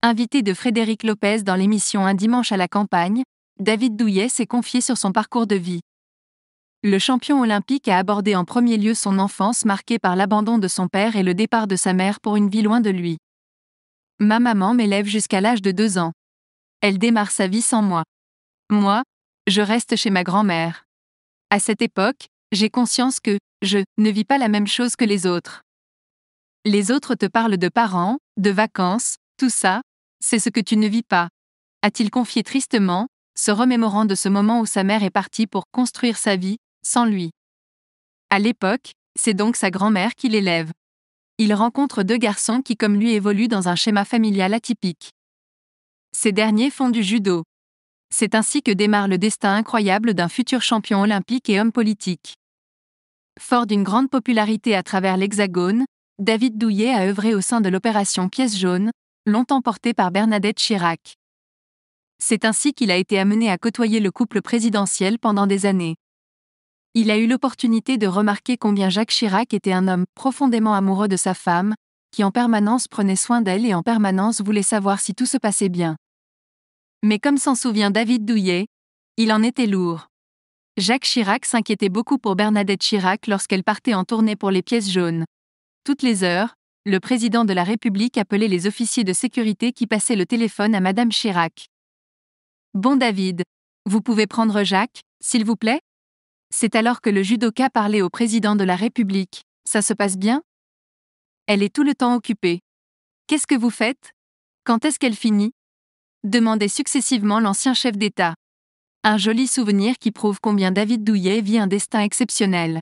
Invité de Frédéric Lopez dans l'émission Un dimanche à la campagne, David Douillet s'est confié sur son parcours de vie. Le champion olympique a abordé en premier lieu son enfance marquée par l'abandon de son père et le départ de sa mère pour une vie loin de lui. Ma maman m'élève jusqu'à l'âge de 2 ans. Elle démarre sa vie sans moi. Moi, je reste chez ma grand-mère. À cette époque, j'ai conscience que je ne vis pas la même chose que les autres. Les autres te parlent de parents, de vacances, tout ça, c'est ce que tu ne vis pas, a-t-il confié tristement, se remémorant de ce moment où sa mère est partie pour construire sa vie, sans lui. À l'époque, c'est donc sa grand-mère qui l'élève. Il rencontre 2 garçons qui comme lui évoluent dans un schéma familial atypique. Ces derniers font du judo. C'est ainsi que démarre le destin incroyable d'un futur champion olympique et homme politique. Fort d'une grande popularité à travers l'Hexagone, David Douillet a œuvré au sein de l'opération Pièce jaune, longtemps portée par Bernadette Chirac. C'est ainsi qu'il a été amené à côtoyer le couple présidentiel pendant des années. Il a eu l'opportunité de remarquer combien Jacques Chirac était un homme profondément amoureux de sa femme, qui en permanence prenait soin d'elle et en permanence voulait savoir si tout se passait bien. Mais comme s'en souvient David Douillet, il en était lourd. Jacques Chirac s'inquiétait beaucoup pour Bernadette Chirac lorsqu'elle partait en tournée pour les Pièces jaunes. Toutes les heures, le président de la République appelait les officiers de sécurité qui passaient le téléphone à Madame Chirac. « Bon David, vous pouvez prendre Jacques, s'il vous plaît ?» C'est alors que le judoka parlait au président de la République. « Ça se passe bien ? Elle est tout le temps occupée. Qu'est-ce que vous faites ? Quand est-ce qu'elle finit ?» demandait successivement l'ancien chef d'État. Un joli souvenir qui prouve combien David Douillet vit un destin exceptionnel.